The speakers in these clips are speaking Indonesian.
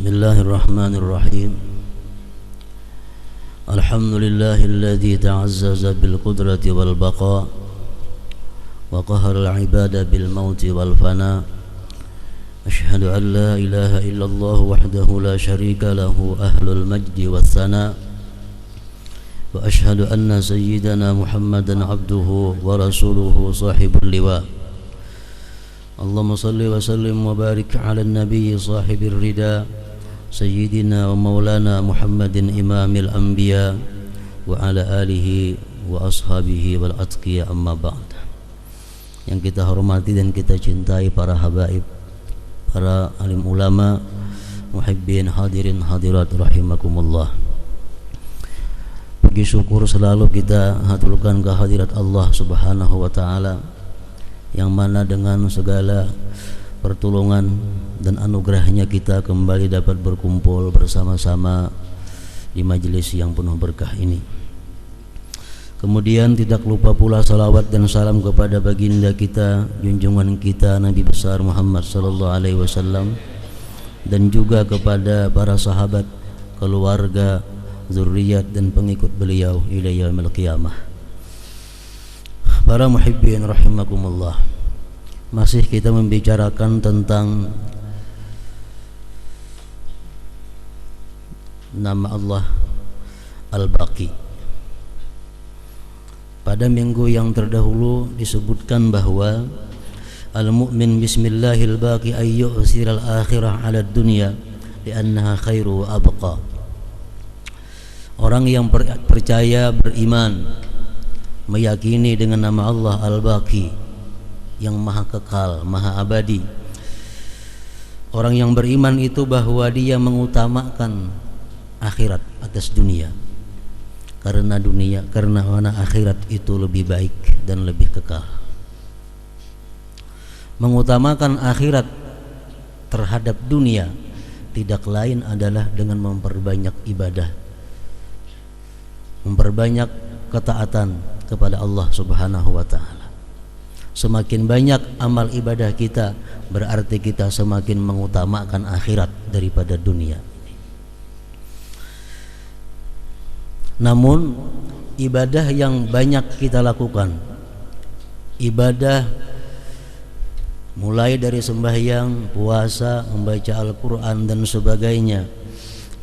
Bismillahirrahmanirrahim. Alhamdulillahilladzi ta'azzaza bil qudrati wal baqa wa qahara al ibada bil mauti wal fana. Ashhadu an la ilaha illallah wahdahu la syarika lahu ahlul majdi was sana. Wa ashhadu anna sayyidana Muhammadan abduhu wa rasuluhu sahibul liwa. Allahumma salli wa sallim wa barik ala nabi sahibir rida Sayyidina wa maulana Muhammadin imamil anbiya wa ala alihi wa ashabihi wal atqiya amma ba'd. Yang kita hormati dan kita cintai para habaib, para alim ulama, muhibbin hadirin hadirat rahimakumullah. Puji syukur selalu kita haturkan kehadirat Allah Subhanahu wa taala, yang mana dengan segala pertolongan dan anugerahnya kita kembali dapat berkumpul bersama-sama di majelis yang penuh berkah ini. Kemudian tidak lupa pula salawat dan salam kepada baginda kita, junjungan kita Nabi besar Muhammad sallallahu alaihi wasallam, dan juga kepada para sahabat, keluarga, zuriat dan pengikut beliau ila yaumil qiyamah. Para muhibbin rahimakumullah, masih kita membicarakan tentang nama Allah Al-Baqi. Pada minggu yang terdahulu disebutkan bahwa al-mu'min bismillahil baqi ayyusiral akhirah 'ala dunya li'annaha khairu wa abqa. Orang yang percaya, beriman, meyakini dengan nama Allah Al-Baqi yang maha kekal, maha abadi. Orang yang beriman itu bahwa dia mengutamakan akhirat atas dunia, karena mana akhirat itu lebih baik dan lebih kekal. Mengutamakan akhirat terhadap dunia tidak lain adalah dengan memperbanyak ibadah, memperbanyak ketaatan kepada Allah Subhanahu wa taala. Semakin banyak amal ibadah kita, berarti kita semakin mengutamakan akhirat daripada dunia. Namun ibadah yang banyak kita lakukan, ibadah mulai dari sembahyang, puasa, membaca Al-Quran dan sebagainya,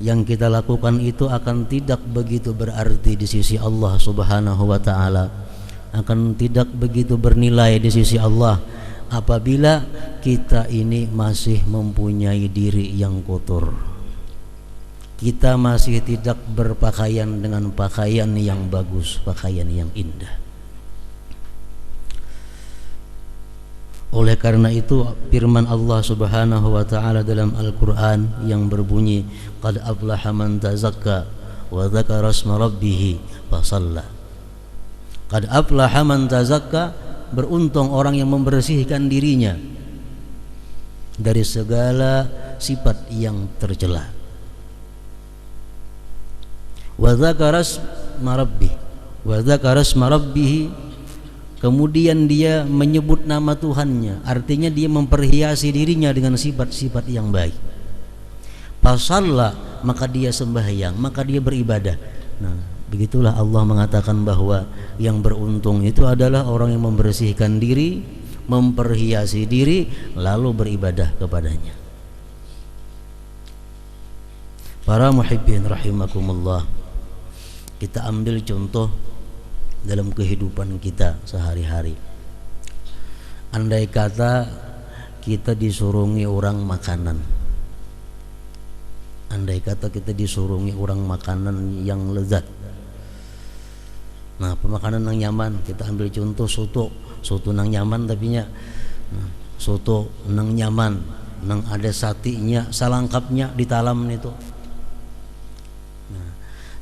yang kita lakukan itu akan tidak begitu berarti di sisi Allah Subhanahu wa taala, akan tidak begitu bernilai di sisi Allah apabila kita ini masih mempunyai diri yang kotor. Kita masih tidak berpakaian dengan pakaian yang bagus, pakaian yang indah. Oleh karena itu firman Allah Subhanahu wa taala dalam Al-Qur'an yang berbunyi qad aflaha man tazakka wa dzakara asma rabbih fa shalla. Qad aflaha man tazakka, beruntung orang yang membersihkan dirinya dari segala sifat yang tercela. Wa dzakara asma rabbih, wa dzakara asma rabbih, kemudian dia menyebut nama Tuhannya, artinya dia memperhiasi dirinya dengan sifat-sifat yang baik. Fasalla, maka dia sembahyang, maka dia beribadah. Nah, begitulah Allah mengatakan bahwa yang beruntung itu adalah orang yang membersihkan diri, memperhiasi diri, lalu beribadah kepadanya. Para muhibbin rahimakumullah, kita ambil contoh dalam kehidupan kita sehari-hari. Andai kata kita disurungi orang makanan, andai kata kita disurungi orang makanan yang lezat, nah pemakanan yang nyaman, kita ambil contoh soto nang nyaman, tapi soto nang nyaman, nang ada satinya, salangkapnya di talam itu. Nah,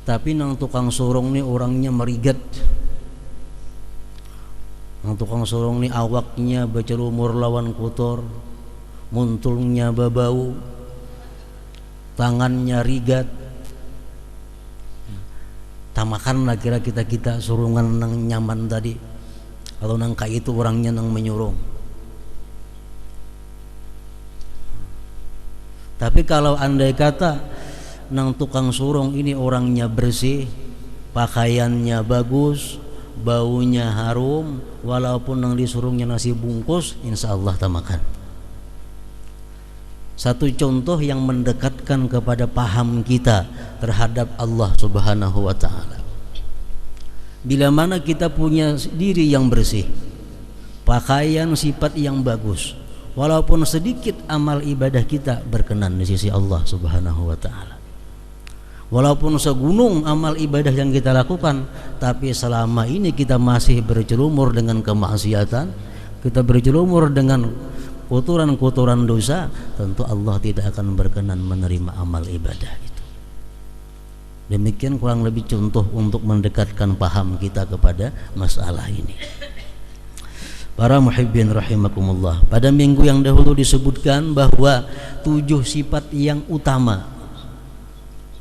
tapi nang tukang surung nih orangnya merigat, nang tukang surung nih awaknya bercelumur lawan kotor, muntulnya babau, tangannya rigat. Tamakanlah kira kita surungan nang nyaman tadi, kalau nang kayak itu orangnya nang menyurung. Tapi kalau andai kata nang tukang surung ini orangnya bersih, pakaiannya bagus, baunya harum, walaupun nang disurungnya nasi bungkus, insya Allah tak makan. Satu contoh yang mendekatkan kepada paham kita terhadap Allah Subhanahu wa ta'ala. Bila mana kita punya diri yang bersih, pakaian sifat yang bagus, walaupun sedikit amal ibadah kita berkenan di sisi Allah Subhanahu wa ta'ala. Walaupun segunung amal ibadah yang kita lakukan, tapi selama ini kita masih bercelumur dengan kemaksiatan, kita bercelumur dengan kotoran-kotoran dosa, tentu Allah tidak akan berkenan menerima amal ibadah itu. Demikian kurang lebih contoh untuk mendekatkan paham kita kepada masalah ini. Para muhibbin rahimakumullah, pada minggu yang dahulu disebutkan bahwa 7 sifat yang utama,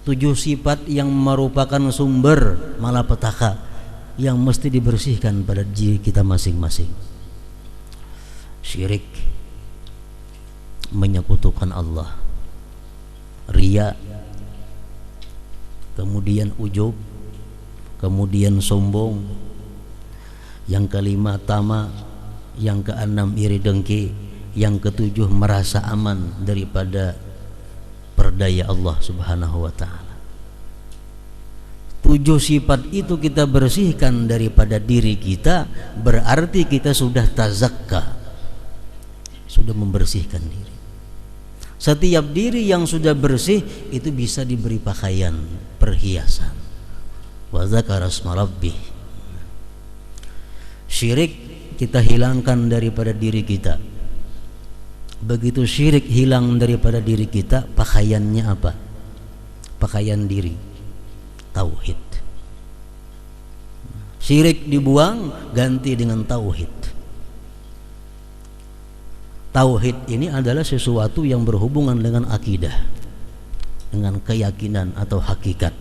7 sifat yang merupakan sumber malapetaka yang mesti dibersihkan pada diri kita masing-masing. Syirik, menyekutukan Allah, riya, kemudian ujub, kemudian sombong, yang kelima tama, yang keenam iri dengki, yang ketujuh merasa aman daripada perdaya Allah Subhanahu wa ta'ala. 7 sifat itu kita bersihkan daripada diri kita, berarti kita sudah tazakka, sudah membersihkan diri. Setiap diri yang sudah bersih itu bisa diberi pakaian, perhiasan. Wa dzakara asma rabbih. Syirik kita hilangkan daripada diri kita. Begitu syirik hilang daripada diri kita, pakaiannya apa? Pakaian diri, tauhid. Syirik dibuang, ganti dengan tauhid. Tauhid ini adalah sesuatu yang berhubungan dengan akidah, dengan keyakinan atau hakikat.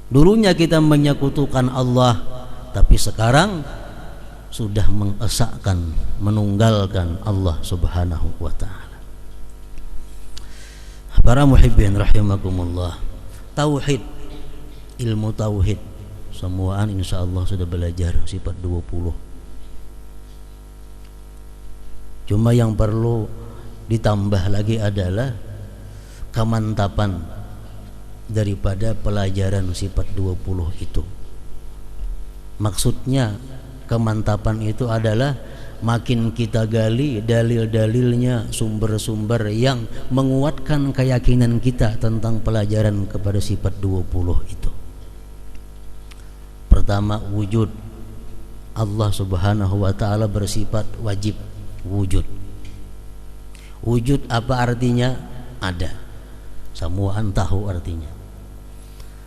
Dulunya kita menyekutukan Allah, tapi sekarang sudah mengesahkan, menunggalkan Allah Subhanahu wa ta'ala. Para muhibbin rahimakumullah, tauhid, ilmu tauhid, semuaan insyaallah sudah belajar sifat 20. Cuma yang perlu ditambah lagi adalah kemantapan daripada pelajaran sifat 20 itu. Maksudnya kemantapan itu adalah makin kita gali dalil-dalilnya, sumber-sumber yang menguatkan keyakinan kita tentang pelajaran kepada sifat 20 itu. Pertama, wujud. Allah Subhanahu wa ta'ala bersifat wajib wujud. Wujud apa artinya? Ada. Semuaan tahu artinya.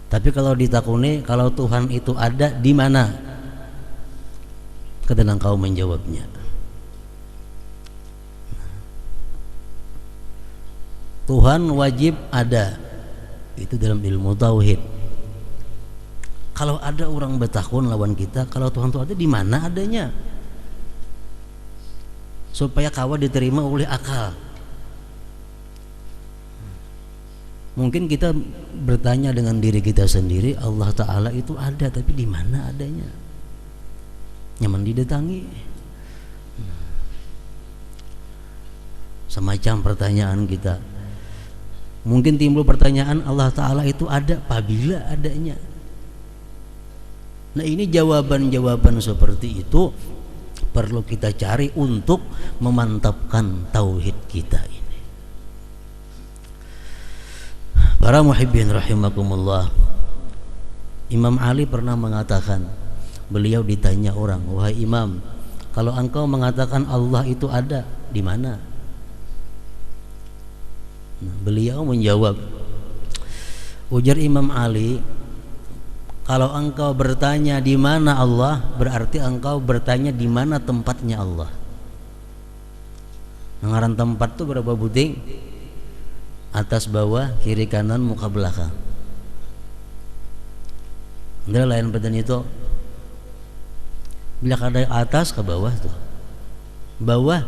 Tapi kalau ditakuni, kalau Tuhan itu ada, di mana? Ketenang kau menjawabnya. Tuhan wajib ada. Itu dalam ilmu tauhid. Kalau ada orang bertakun lawan kita, kalau Tuhan itu ada, di mana adanya? Supaya kawa diterima oleh akal. Mungkin kita bertanya dengan diri kita sendiri, Allah Ta'ala itu ada, tapi di mana adanya? Nyaman didatangi. Semacam pertanyaan kita. Mungkin timbul pertanyaan, Allah Ta'ala itu ada, apabila adanya? Nah, ini jawaban-jawaban seperti itu perlu kita cari untuk memantapkan tauhid kita ini. Para muhibbin rahimakumullah, Imam Ali pernah mengatakan, beliau ditanya orang, wahai Imam, kalau engkau mengatakan Allah itu ada, di mana? Nah, beliau menjawab, ujar Imam Ali, kalau engkau bertanya di mana Allah, berarti engkau bertanya di mana tempatnya Allah. Ngaran tempat itu berapa buting? Atas, bawah, kiri, kanan, muka, belakang. Ada lain badan itu. Bila ada atas ke bawah tuh. Bawah,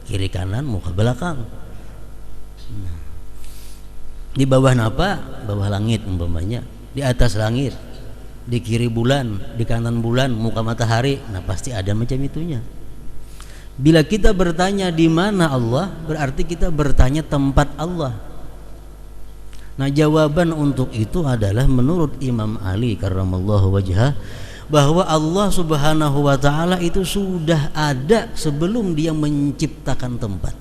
kiri, kanan, muka, belakang. Di bawah apa? Bawah langit umpamanya, di atas langit, di kiri bulan, di kanan bulan, muka matahari. Nah pasti ada macam itunya. Bila kita bertanya di mana Allah, berarti kita bertanya tempat Allah. Nah jawaban untuk itu adalah menurut Imam Ali karramallahu wajhah, bahwa Allah subhanahu wa ta'ala itu sudah ada sebelum dia menciptakan tempat.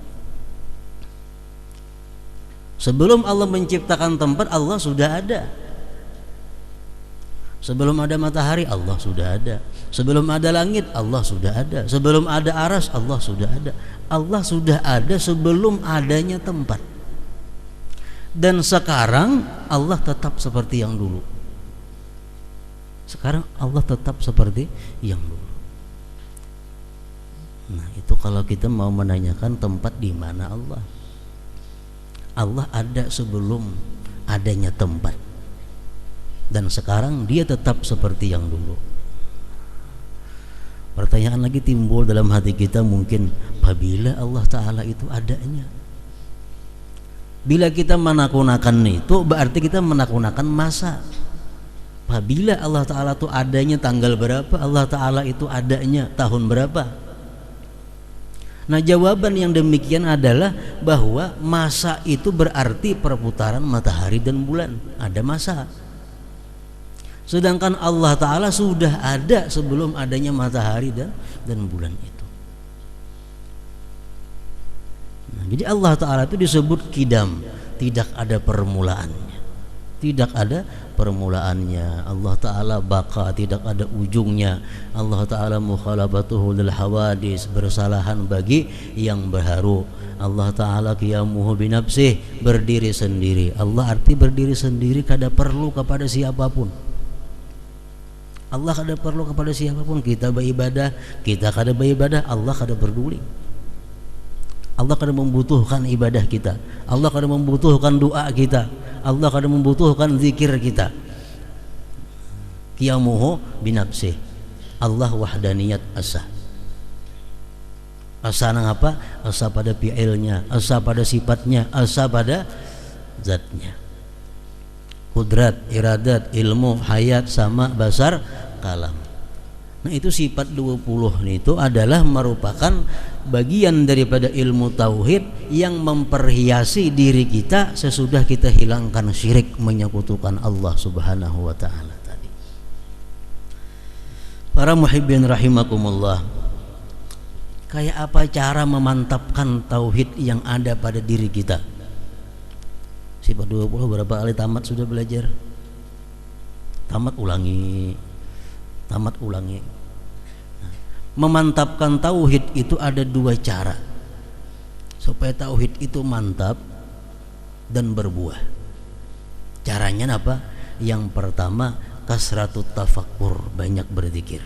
Sebelum Allah menciptakan tempat, Allah sudah ada. Sebelum ada matahari, Allah sudah ada. Sebelum ada langit, Allah sudah ada. Sebelum ada aras, Allah sudah ada. Allah sudah ada sebelum adanya tempat. Dan sekarang Allah tetap seperti yang dulu. Sekarang Allah tetap seperti yang dulu. Nah, itu kalau kita mau menanyakan tempat di mana Allah. Allah ada sebelum adanya tempat. Dan sekarang dia tetap seperti yang dulu. Pertanyaan lagi timbul dalam hati kita mungkin, apabila Allah Ta'ala itu adanya. Bila kita menakunakan itu, berarti kita menakunakan masa. Apabila Allah Ta'ala itu adanya tanggal berapa, Allah Ta'ala itu adanya tahun berapa. Nah jawaban yang demikian adalah bahwa masa itu berarti perputaran matahari dan bulan. Ada masa. Sedangkan Allah Ta'ala sudah ada sebelum adanya matahari dan bulan itu. Nah, jadi Allah Ta'ala itu disebut qidam, tidak ada permulaannya. Tidak ada permulaannya. Allah Ta'ala baqa, tidak ada ujungnya. Allah Ta'ala mukhalafatuhu lil hawadis, bersalahan bagi yang berharu. Allah Ta'ala qiyamuhu binafsih, berdiri sendiri. Allah arti berdiri sendiri, kada perlu kepada siapapun. Allah kada perlu kepada siapapun. Kita beribadah, kita kada beribadah, Allah kada peduli. Allah kada membutuhkan ibadah kita. Allah kada membutuhkan doa kita. Allah kada membutuhkan zikir kita. Qiyamuhu binafsih. Allah wahdaniyat asa. Asa nang apa? Asa pada fi'ilnya, asa pada sifatnya, asa pada zatnya. Kudrat, iradat, ilmu, hayat, sama, basar, kalam. Nah itu sifat 20 itu adalah merupakan bagian daripada ilmu tauhid yang memperhiasi diri kita sesudah kita hilangkan syirik, menyekutukan Allah subhanahu wa ta'ala tadi. Para muhibbin rahimakumullah, kayak apa cara memantapkan tauhid yang ada pada diri kita? Sifat 20 berapa kali tamat sudah belajar? Tamat ulangi. Nah, memantapkan tauhid itu ada dua cara supaya tauhid itu mantap dan berbuah. Caranya apa? Yang pertama, kasratut tafakkur, banyak berzikir,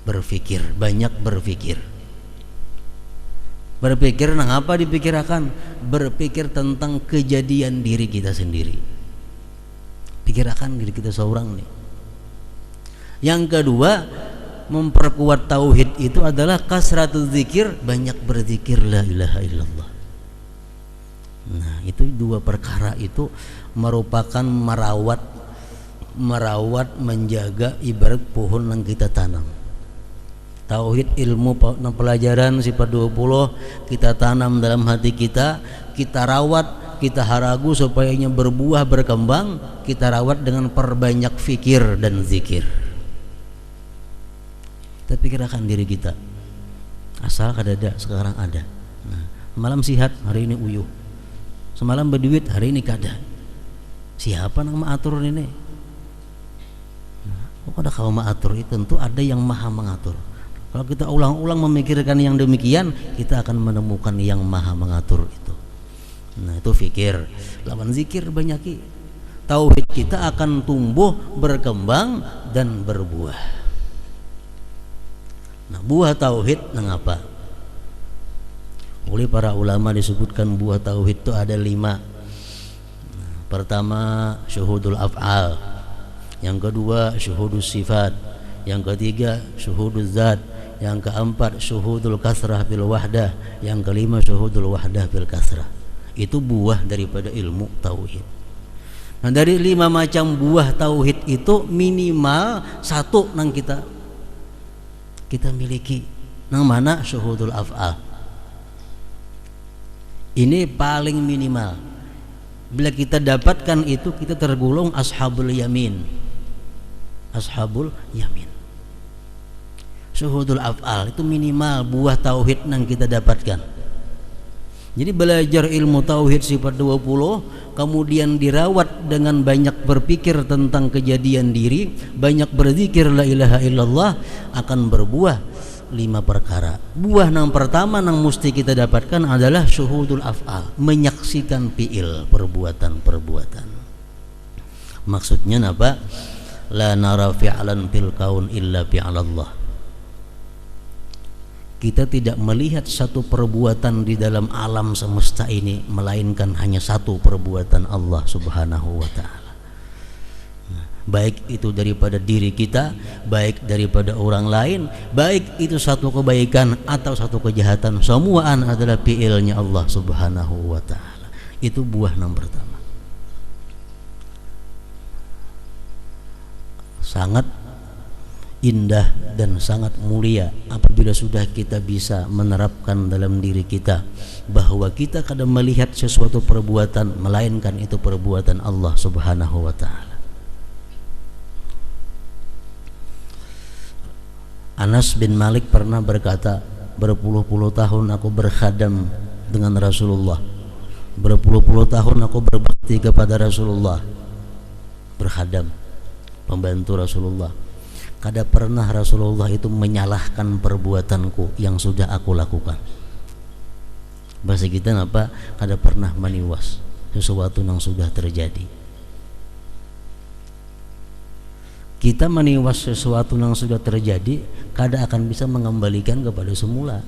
berfikir, banyak berfikir. Berpikir nang apa dipikirkan? Berpikir tentang kejadian diri kita sendiri. Pikirkan diri kita seorang nih. Yang kedua, memperkuat tauhid itu adalah kasratul zikir, banyak berzikir la ilaha illallah. Nah, itu dua perkara itu merupakan merawat menjaga ibarat pohon yang kita tanam. Tauhid, ilmu pelajaran sifat 20 kita tanam dalam hati kita, kita rawat, kita haragu supaya berbuah berkembang, kita rawat dengan perbanyak fikir dan zikir. Kita pikirkan diri kita, asal kada ada, sekarang ada. Nah, malam sihat, hari ini uyuh. Semalam berduit, hari ini kada. Siapa yang mengatur ini? Nah, kada kau mengatur itu, tentu ada yang maha mengatur. Kalau kita ulang-ulang memikirkan yang demikian, kita akan menemukan yang maha mengatur itu. Nah itu fikir. Lawan zikir banyaki, tauhid kita akan tumbuh, berkembang dan berbuah. Nah buah tauhid nang apa? Oleh para ulama disebutkan buah tauhid itu ada 5. Nah, pertama syuhudul af'al, yang kedua syuhudus sifat, yang ketiga syuhudul zat, yang keempat syuhudul kasrah bil wahdah, yang kelima syuhudul wahdah bil kasrah. Itu buah daripada ilmu tauhid. Nah, dari 5 macam buah tauhid itu minimal 1 nang kita miliki. Nang mana? Syuhudul af'al. Ini paling minimal. Bila kita dapatkan itu, kita tergolong ashabul yamin. Ashabul yamin. Syuhudul af'al itu minimal buah tauhid yang kita dapatkan. Jadi belajar ilmu tauhid sifat 20, kemudian dirawat dengan banyak berpikir tentang kejadian diri, banyak berzikir la ilaha illallah, akan berbuah 5 perkara. Buah yang pertama yang mesti kita dapatkan adalah syuhudul af'al, menyaksikan fi'il, perbuatan-perbuatan. Maksudnya apa? La nara fi'lan fil kaun illa fi'alallah. Kita tidak melihat satu perbuatan di dalam alam semesta ini melainkan hanya satu perbuatan Allah Subhanahu wa ta'ala. Baik itu daripada diri kita, baik daripada orang lain, baik itu satu kebaikan atau satu kejahatan, semuaan adalah fi'ilnya Allah Subhanahu wa ta'ala. Itu buah yang pertama. Sangat indah dan sangat mulia apabila sudah kita bisa menerapkan dalam diri kita bahwa kita kadang melihat sesuatu perbuatan melainkan itu perbuatan Allah Subhanahu wa ta'ala. Anas bin Malik pernah berkata, berpuluh-puluh tahun aku berkhadam dengan Rasulullah, berpuluh-puluh tahun aku berbakti kepada Rasulullah, berkhadam, membantu Rasulullah. Kada pernah Rasulullah itu menyalahkan perbuatanku yang sudah aku lakukan. Bahasa kita apa? Kada pernah meniwas sesuatu yang sudah terjadi. Kita meniwas sesuatu yang sudah terjadi, kada akan bisa mengembalikan kepada semula.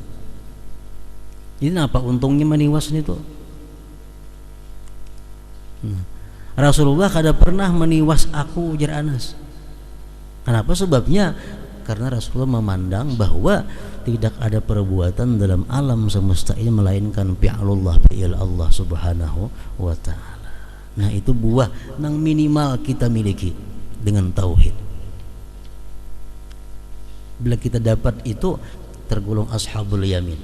Ini apa untungnya meniwas itu? Rasulullah kada pernah meniwas aku, ujar Anas. Kenapa? Sebabnya karena Rasulullah memandang bahwa tidak ada perbuatan dalam alam semesta ini melainkan fi'lullah, fi'il Allah Subhanahu wa ta'ala. Nah, itu buah yang minimal kita miliki dengan tauhid. Bila kita dapat itu, tergolong ashabul yamin.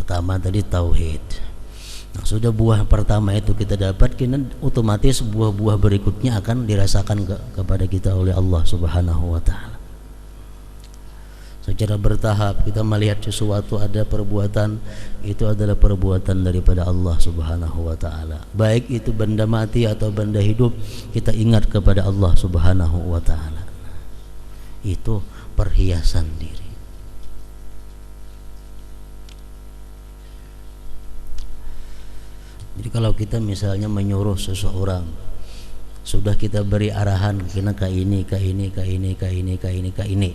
Pertama tadi tauhid. Nah, sudah buah pertama itu kita dapat, otomatis buah-buah berikutnya akan dirasakan kepada kita oleh Allah Subhanahu wa ta'ala. Secara bertahap kita melihat sesuatu, ada perbuatan, itu adalah perbuatan daripada Allah Subhanahu wa ta'ala. Baik itu benda mati atau benda hidup, kita ingat kepada Allah Subhanahu wa ta'ala. Itu perhiasan diri. Jadi kalau kita misalnya menyuruh seseorang, sudah kita beri arahan, kena ke ini, ke ini, ke ini, ke ini, ke ini, ke ini.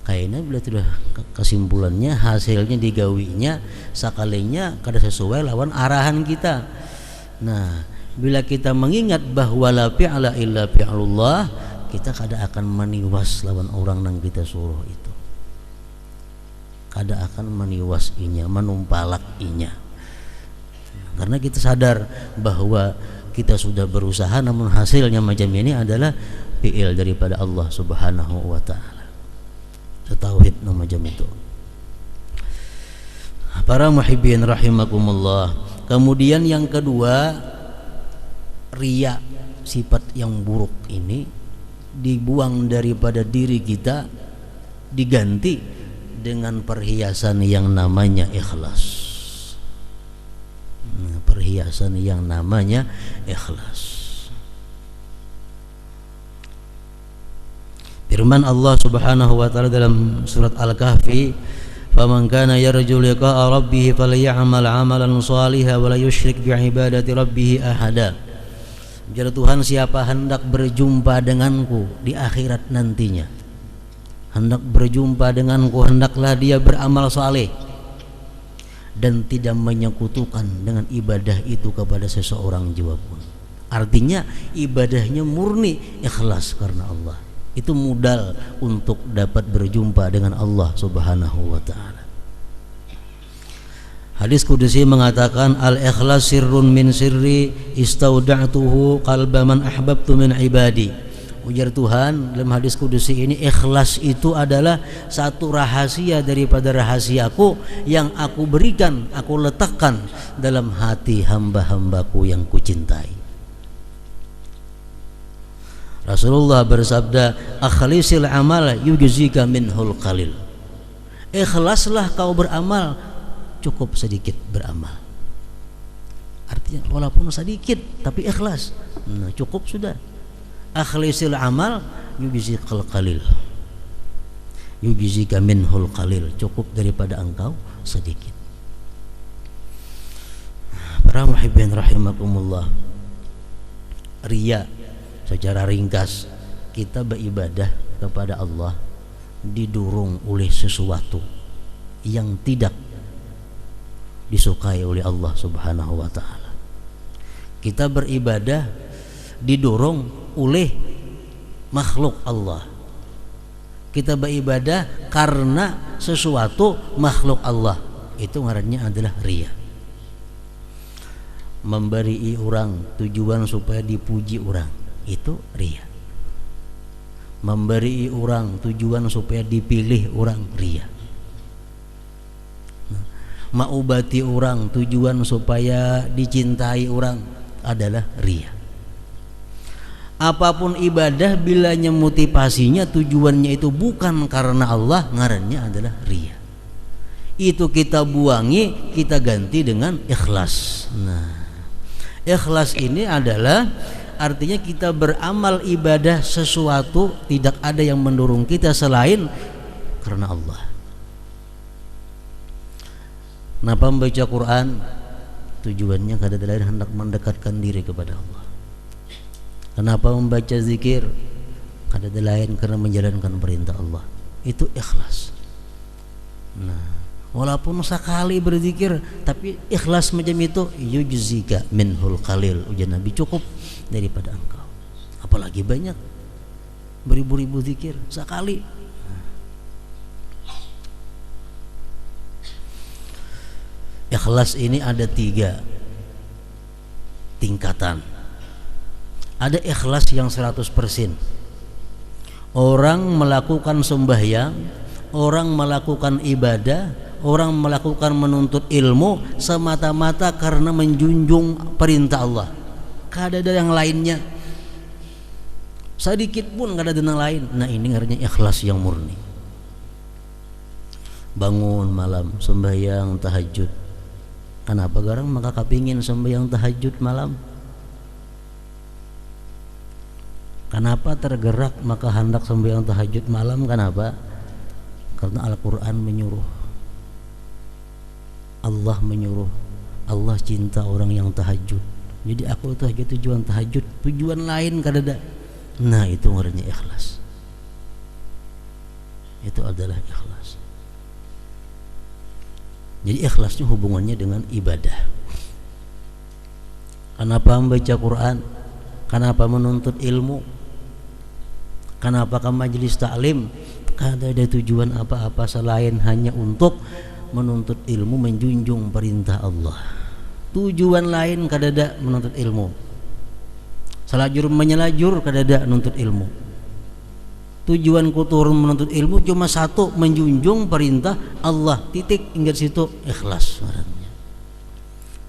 Kayaknya bila sudah kesimpulannya, hasilnya digawinya, sakalinya kada sesuai lawan arahan kita. Nah, bila kita mengingat bahwa la fi'la illa fi'lullah, kita kada akan meniwas lawan orang yang kita suruh itu. Kada akan meniwas inya, menumpalak inya. Karena kita sadar bahwa kita sudah berusaha namun hasilnya macam ini adalah fi'il daripada Allah Subhanahu wa ta'ala. Tauhid macam itu. Para muhibbin rahimakumullah. Kemudian yang kedua, riya, sifat yang buruk ini dibuang daripada diri kita, diganti dengan perhiasan yang namanya ikhlas. Perhiasan yang namanya ikhlas. Firman Allah Subhanahu wa ta'ala dalam surat Al-Kahfi, "Faman kana yarju liqa'a rabbih falyamal 'amalan shalihan wa la yusyrik bi'ibadati rabbih ahada." Jadi Tuhan, siapa hendak berjumpa denganku di akhirat nantinya, hendak berjumpa denganku, hendaklah dia beramal saleh dan tidak menyekutukan dengan ibadah itu kepada seseorang jiwa pun. Artinya ibadahnya murni ikhlas karena Allah. Itu modal untuk dapat berjumpa dengan Allah Subhanahu wa taala. Hadis kudusi mengatakan al-ikhlas sirrun min sirri istauda'tuhu qalba man ahbabtu min ibadi. Ujar Tuhan dalam hadis kudusi ini, ikhlas itu adalah satu rahasia daripada rahasiaku yang aku berikan, aku letakkan dalam hati hamba-hambaku yang kucintai. Rasulullah bersabda, akhlisil amal yujzika minhul qalil. Ikhlaslah kau beramal, cukup sedikit beramal. Artinya walaupun sedikit tapi ikhlas, nah, cukup sudah. Akhlisil amal yujzikal qalil, yujzika minhul qalil, cukup daripada engkau sedikit. Para muhibbin rahimakumullah, riya secara ringkas, kita beribadah kepada Allah didorong oleh sesuatu yang tidak disukai oleh Allah Subhanahu wa taala. Kita beribadah didorong oleh makhluk Allah. Kita beribadah karena sesuatu makhluk Allah. Itu ngarannya adalah riya. Memberi orang tujuan supaya dipuji orang, itu riya. Memberi orang tujuan supaya dipilih orang, riya. Maubati orang tujuan supaya dicintai orang adalah riya. Apapun ibadah bilanya motivasinya tujuannya itu bukan karena Allah, ngarannya adalah riya. Itu kita buangi, kita ganti dengan ikhlas. Nah, ikhlas ini adalah artinya kita beramal ibadah sesuatu tidak ada yang mendorong kita selain karena Allah. Kenapa membaca Quran? Tujuannya kada lain hendak mendekatkan diri kepada Allah. Kenapa membaca zikir? Kada lain karena menjalankan perintah Allah. Itu ikhlas. Nah, walaupun sekali berzikir tapi ikhlas macam itu, yujzika minhul qalil, ujar Nabi, cukup daripada engkau. Apalagi banyak beribu-ribu zikir sekali. Ikhlas ini ada 3 tingkatan. Ada ikhlas yang 100%. Orang melakukan sembahyang, orang melakukan ibadah, orang melakukan menuntut ilmu semata-mata karena menjunjung perintah Allah. Kada ada yang lainnya. Sedikit pun kada ada yang lain. Nah, ini artinya ikhlas yang murni. Bangun malam sembahyang tahajud. Kenapa garang maka kepingin sembahyang tahajud malam? Kenapa tergerak maka hendak sembahyang tahajud malam? Kenapa? Karena Al-Quran menyuruh, Allah menyuruh, Allah cinta orang yang tahajud. Jadi aku tahajud tujuan tahajud, tujuan lain kada ada. Nah, itu artinya ikhlas. Itu adalah ikhlas. Jadi ikhlasnya hubungannya dengan ibadah. Kenapa membaca Quran? Kenapa menuntut ilmu? Kenapa ke majelis taklim? Kada ada tujuan apa-apa selain hanya untuk menuntut ilmu, menjunjung perintah Allah. Tujuan lain kada ada menuntut ilmu. Selajur menyelajur kada ada menuntut ilmu. Tujuanku turun menuntut ilmu cuma satu, menjunjung perintah Allah, titik. Hingga situ ikhlas orangnya.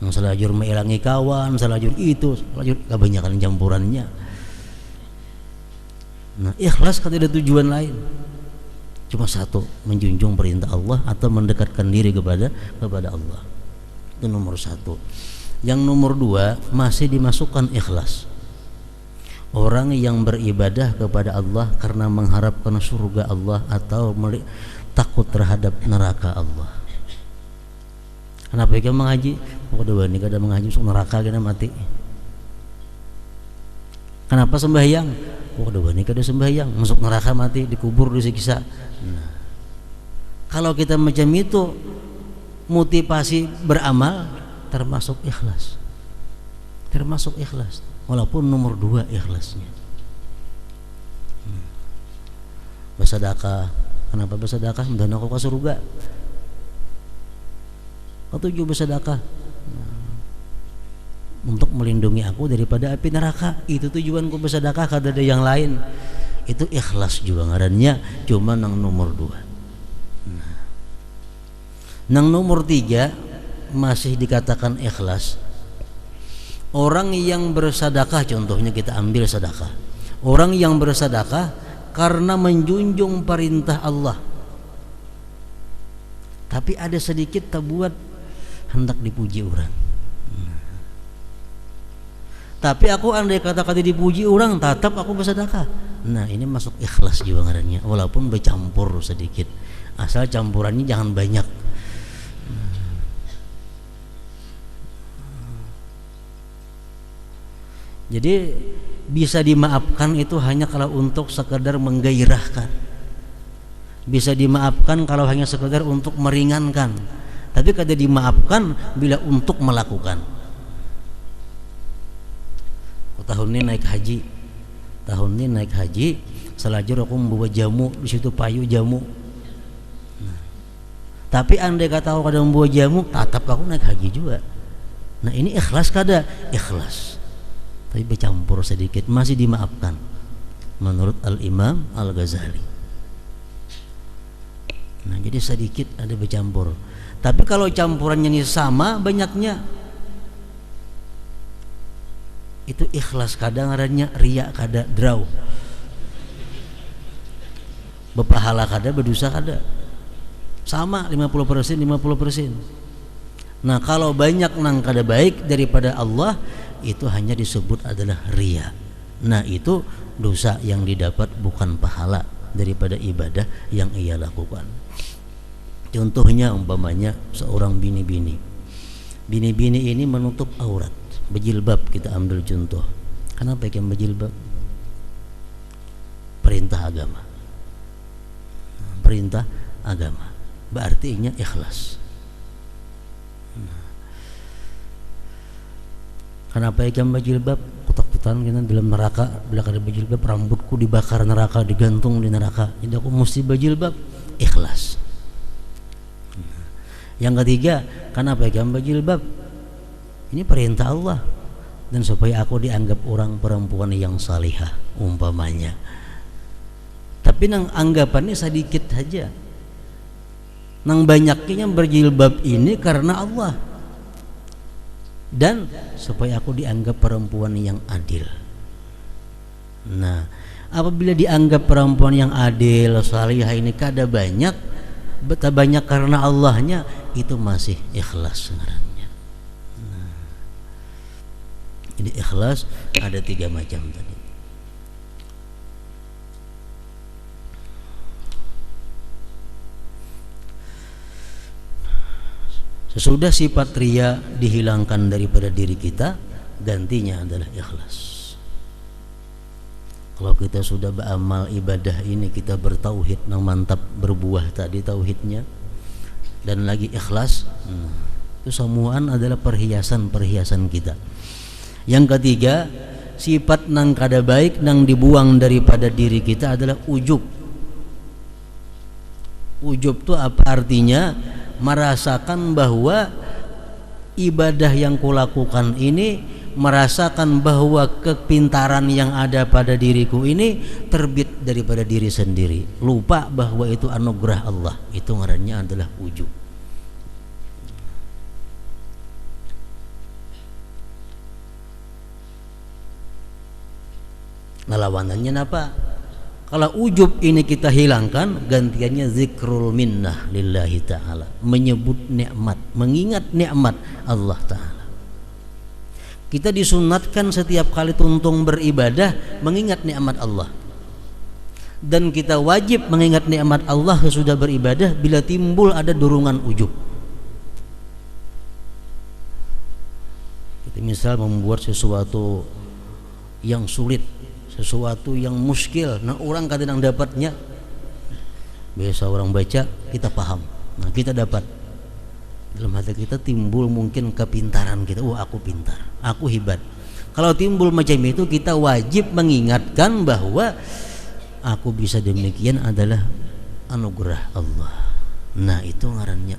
Yang selajur mengilangi kawan, selajur itu, selajur kebanyakan campurannya. Nah, ikhlas kan tidak ada tujuan lain, cuma satu, menjunjung perintah Allah atau mendekatkan diri kepada Allah. Itu nomor 1. Yang nomor 2, masih dimasukkan ikhlas. Orang yang beribadah kepada Allah karena mengharapkan surga Allah atau takut terhadap neraka Allah. Kenapa kita mengaji? Waduh, ini kada mengaji masuk neraka kita mati. Kenapa sembahyang? Waduh, ini kada sembahyang masuk neraka mati, dikubur, disiksa. Nah, kalau kita macam itu, motivasi beramal termasuk ikhlas. Termasuk ikhlas. Walaupun nomor 2 ikhlasnya. bersedekah. Kenapa bersedekah? Dan aku ke surga. Ketujuh bersedekah untuk melindungi aku daripada api neraka. Itu tujuanku bersedekah, kada ada yang lain. Itu ikhlas juga ngarannya, cuma nang nomor 2. Nang nomor 3 masih dikatakan ikhlas. Orang yang bersedekah, contohnya kita ambil sedekah. Orang yang bersedekah karena menjunjung perintah Allah, tapi ada sedikit tabuat hendak dipuji orang. Tapi aku andai kata-kata dipuji orang, tetap aku bersedekah. Nah, ini masuk ikhlas juga ngarannya, walaupun bercampur sedikit. Asal campurannya jangan banyak. Jadi bisa dimaafkan itu hanya kalau untuk sekedar menggairahkan. Bisa dimaafkan kalau hanya sekedar untuk meringankan. Tapi kada dimaafkan bila untuk melakukan. Tahun ini naik haji, selajur aku membawa jamu, di situ payu jamu. Tapi andai kata aku kada membawa jamu, tetap aku naik haji juga. Nah, ini ikhlas kada? Ikhlas. Tapi bercampur sedikit, masih dimaafkan menurut Al-Imam Al-Ghazali. Nah, jadi sedikit ada bercampur. Tapi kalau campurannya ini sama banyaknya, itu ikhlas kada ngarannya, riya kada, draw. Berpahala kada, berdosa kada. Sama 50%. Nah, kalau banyak nang kada baik daripada Allah, itu hanya disebut adalah riya. Nah, itu dosa yang didapat, bukan pahala daripada ibadah yang ia lakukan. Contohnya umpamanya seorang bini-bini ini menutup aurat, berjilbab, kita ambil contoh. Kenapa yang berjilbab? Perintah agama, berarti ini ikhlas. Kenapa ikan berjilbab? Ketakutan kita dalam neraka, bila kada berjilbab rambutku dibakar neraka, digantung di neraka. Jadi aku mesti berjilbab, ikhlas. Yang ketiga, kenapa ikan berjilbab? Ini perintah Allah, dan supaya aku dianggap orang perempuan yang salihah umpamanya. Tapi nang anggapannya sedikit saja. Nang banyaknya berjilbab ini karena Allah, dan supaya aku dianggap perempuan yang adil. Nah, apabila dianggap perempuan yang adil, salihah ini kada banyak, banyak karena Allahnya, itu masih ikhlas sebenarnya. Nah, jadi ikhlas ada 3 macam tadi. Sesudah sifat riya dihilangkan daripada diri kita, gantinya adalah ikhlas. Kalau kita sudah beramal ibadah ini, kita bertauhid, nang mantap berbuah tadi tauhidnya, dan lagi ikhlas, itu semuaan adalah perhiasan kita. Yang ketiga, sifat nang kada baik nang dibuang daripada diri kita adalah ujub. Ujub itu apa artinya? Merasakan bahwa ibadah yang kulakukan ini, merasakan bahwa kepintaran yang ada pada diriku ini terbit daripada diri sendiri, lupa bahwa itu anugerah Allah. Itu ngarannya adalah ujub. Nah, lawanannya apa? Kalau ujub ini kita hilangkan, gantiannya zikrul minnah lillahi ta'ala, menyebut nikmat, mengingat nikmat Allah ta'ala. Kita disunatkan setiap kali tuntung beribadah mengingat nikmat Allah, dan kita wajib mengingat nikmat Allah sesudah beribadah bila timbul ada dorongan ujub. Kita misal membuat sesuatu yang sulit, sesuatu yang muskil, nah orang kadang dapatnya, biasa orang baca kita paham, nah kita dapat, dalam hati kita timbul mungkin kepintaran kita, wah aku pintar, aku hebat. Kalau timbul macam itu, kita wajib mengingatkan bahwa aku bisa demikian adalah anugerah Allah. Nah itu ngarannya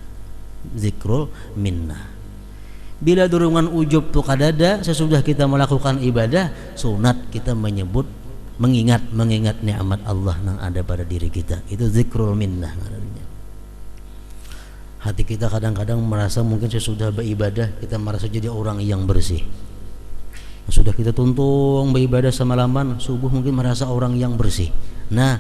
zikrul minnah. Bila dorongan ujub tuh kadada sesudah kita melakukan ibadah, sunat kita mengingat nikmat Allah yang ada pada diri kita. Itu zikrul minnah ngarannya. Hati kita kadang-kadang merasa mungkin sesudah beribadah kita merasa jadi orang yang bersih. Sudah kita tuntung beribadah semalaman, subuh mungkin merasa orang yang bersih. Nah,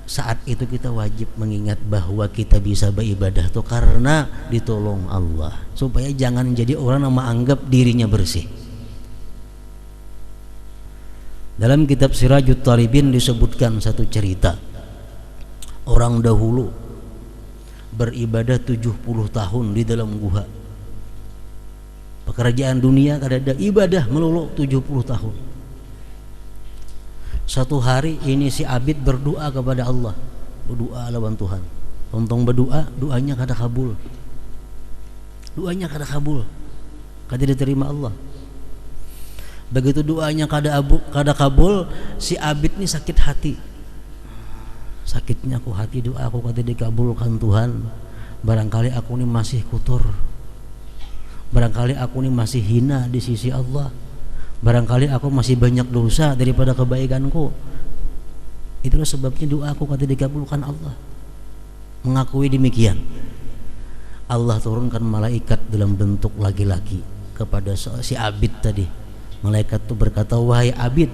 saat itu kita wajib mengingat bahwa kita bisa beribadah itu karena ditolong Allah, supaya jangan jadi orang yang menganggap dirinya bersih. Dalam kitab Sirajut Talibin disebutkan satu cerita. Orang dahulu beribadah 70 tahun di dalam gua. Pekerjaan dunia kadada ibadah melulu 70 tahun. Satu hari ini si abid berdoa kepada Allah, berdoa lawan Tuhan. Tontong berdoa, doanya kada kabul. Doanya kada kabul, kada diterima Allah. Begitu doanya kada kabul, si abid ini sakit hati. Sakitnya aku hati, doa aku kada dikabulkan Tuhan. Barangkali aku ini masih kotor. Barangkali aku ini masih hina di sisi Allah. Barangkali aku masih banyak dosa daripada kebaikanku. Itulah sebabnya doa aku kata dikabulkan Allah. Mengakui demikian, Allah turunkan malaikat dalam bentuk laki-laki kepada si abid tadi. Malaikat itu berkata, wahai abid,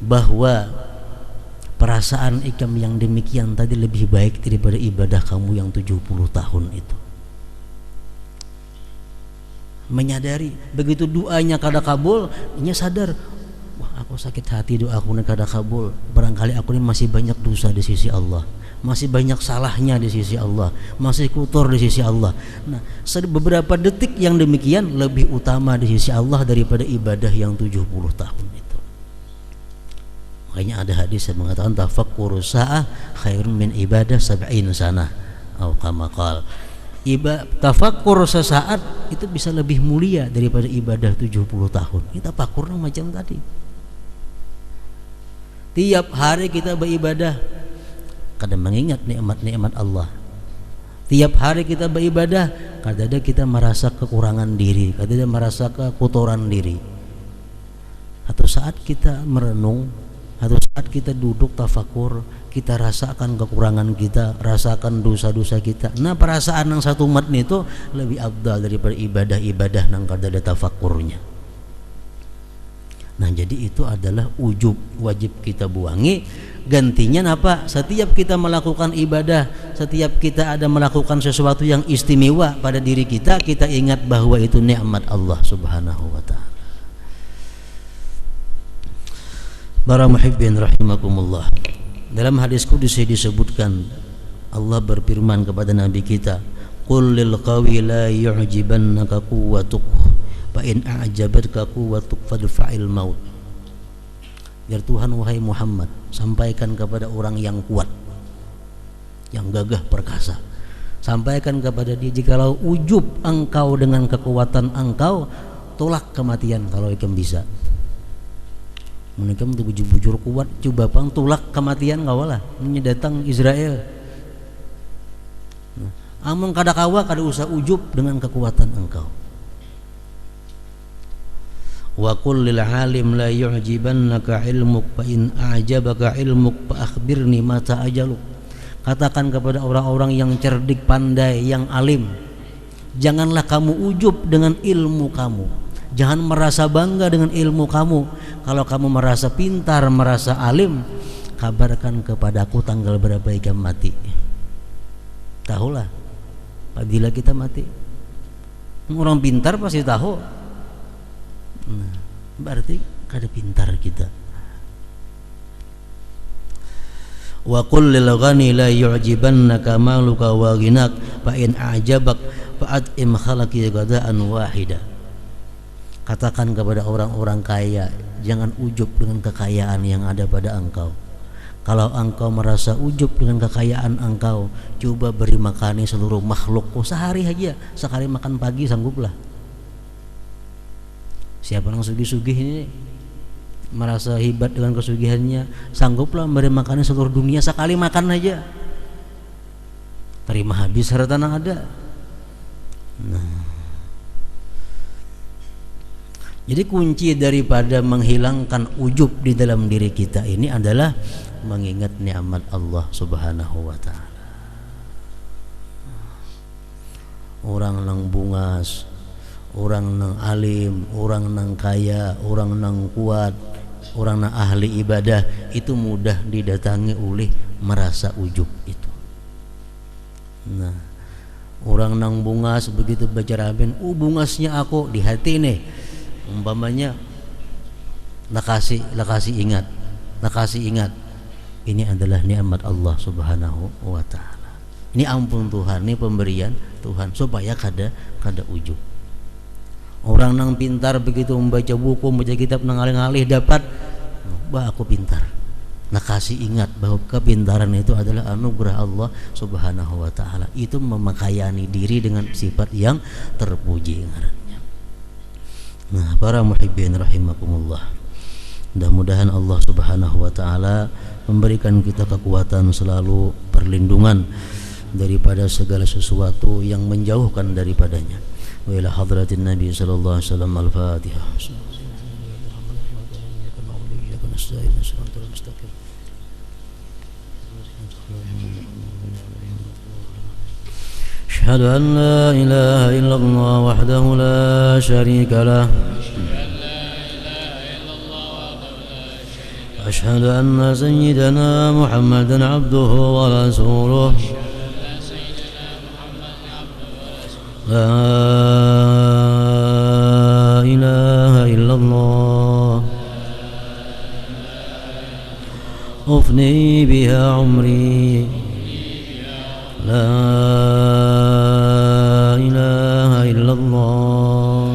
bahwa perasaan ikam yang demikian tadi lebih baik daripada ibadah kamu yang 70 tahun itu. Menyadari begitu doanya kada kabul, nya sadar, wah aku sakit hati doa aku kada kabul. Barangkali aku ini masih banyak dosa di sisi Allah, masih banyak salahnya di sisi Allah, masih kotor di sisi Allah. Nah, beberapa detik yang demikian lebih utama di sisi Allah daripada ibadah yang 70 tahun itu. Makanya ada hadis yang mengatakan tafakkur sa'ah khairun min ibadah 70 sanah atau kama qala. Tafakkur sesaat itu bisa lebih mulia daripada ibadah 70 tahun. Kita tafakur macam tadi. Tiap hari kita beribadah kadang mengingat nikmat-nikmat Allah. Tiap hari kita beribadah kadang kita merasa kekurangan diri, kadang merasa kekotoran diri. Atau saat kita merenung, atau saat kita duduk tafakur, kita rasakan kekurangan kita, rasakan dosa-dosa kita. Nah, perasaan yang satu matni itu lebih afdal daripada ibadah-ibadah yang kada ada tafakurnya. Nah, jadi itu adalah ujub, wajib kita buangi. Gantinya apa? Setiap kita melakukan ibadah, setiap kita ada melakukan sesuatu yang istimewa pada diri kita, kita ingat bahwa itu nikmat Allah Subhanahu wa taala. Para muhibbin rahimakumullah. Dalam hadis qudsi disebutkan Allah berfirman kepada Nabi kita, qul lil qawi la yu'jibannaka quwwatuk fa in a'jabatka quwwatuk fadfa'il maut. Biar Tuhan wahai Muhammad sampaikan kepada orang yang kuat, yang gagah perkasa, sampaikan kepada dia, jikalau ujub engkau dengan kekuatan engkau, tolak kematian kalau ikam bisa. Mereka untuk bujur-bujur kuat, coba pang tulak kematian kawalah, datang Israel. Amun kada kawa kada usah ujub dengan kekuatan engkau. Wa qul lil alim la yu'jibannaka ilmuk fa in a'jabaka ilmuk fa akhbirni mata ajaluk. Katakan kepada orang-orang yang cerdik, pandai, yang alim, janganlah kamu ujub dengan ilmu kamu. Jangan merasa bangga dengan ilmu kamu. Kalau kamu merasa pintar, merasa alim, kabarkan kepadaku tanggal berapa ikam mati. Tahulah apabila kita mati. Orang pintar pasti tahu. Nah, berarti kada pintar kita. Wa qul lil ghani la yu'jibannaka maluka wa ghinak fa in a'jabak fa at'im khalaqi ghadaan wahida. Katakan kepada orang-orang kaya, jangan ujub dengan kekayaan yang ada pada engkau. Kalau engkau merasa ujub dengan kekayaan engkau, coba beri makani seluruh makhlukku sehari aja. Sekali makan pagi sangguplah. Siapa yang sugih-sugih ini merasa hebat dengan kesugihannya, sangguplah memberi makanan seluruh dunia, sekali makan aja terima habis harta yang ada. Nah, jadi kunci daripada menghilangkan ujub di dalam diri kita ini adalah mengingat nikmat Allah Subhanahu wa taala. Orang nang bungas, orang nang alim, orang nang kaya, orang nang kuat, orang nang ahli ibadah itu mudah didatangi oleh merasa ujub itu. Nah, orang nang bungas begitu baca rabin, bungasnya aku di hati nih. Umpamanya nakasih ingat. Ini adalah nikmat Allah Subhanahu wa taala. Ini ampun Tuhan, ini pemberian Tuhan supaya kada ujub. Orang nang pintar begitu membaca buku, membaca kitab nang alih-alih dapat, bah aku pintar. Nakasih ingat bahwa kepintaran itu adalah anugerah Allah Subhanahu wa taala. Itu memakayani diri dengan sifat yang terpuji ngarannya. Nah, para muhibbin rahimakumullah. Mudah-mudahan Allah Subhanahu wa taala memberikan kita kekuatan, selalu perlindungan daripada segala sesuatu yang menjauhkan daripadanya. Wa ila hadratin Nabi sallallahu alaihi wasallam al-Fatihah. أشهد أن لا إله إلا الله وحده لا شريك له أشهد أن سيدنا محمدا عبده ورسوله لا إله إلا الله أفني بها عمري لا إله إلا الله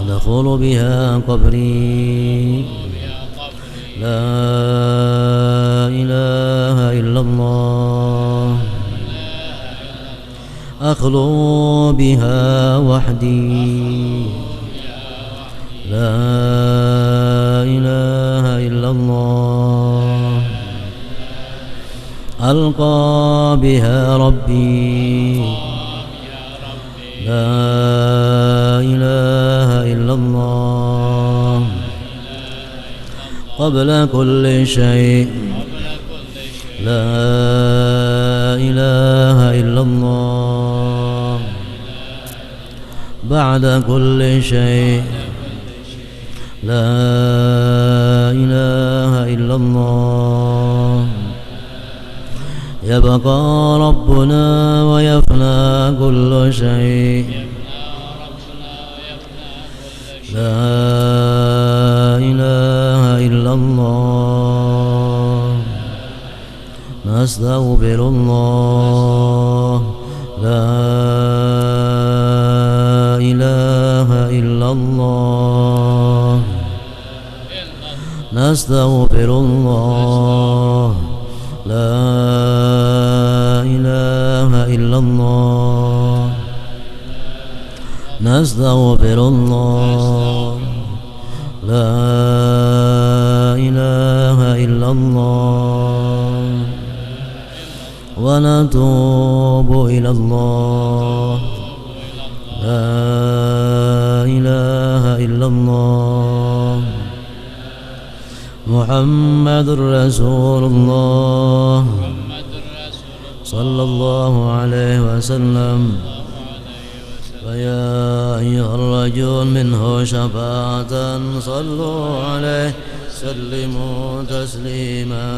أدخل بها قبري لا إله إلا الله أخلو بها وحدي لا إله إلا الله ألقى بها ربي لا إله إلا الله قبل كل شيء لا إله إلا الله بعد كل شيء لا إله إلا الله يبقى ربنا ويفنى كل شيء لا إله إلا الله نستغفر الله لا إله إلا الله نستغفر الله لا إله إلا الله نستغفر الله لا إله إلا الله ونتوب إلى الله لا إله إلا الله محمد رسول الله صلى الله عليه وسلم فيا أيها الرجل منه شفاعة صلوا عليه سلموا تسليما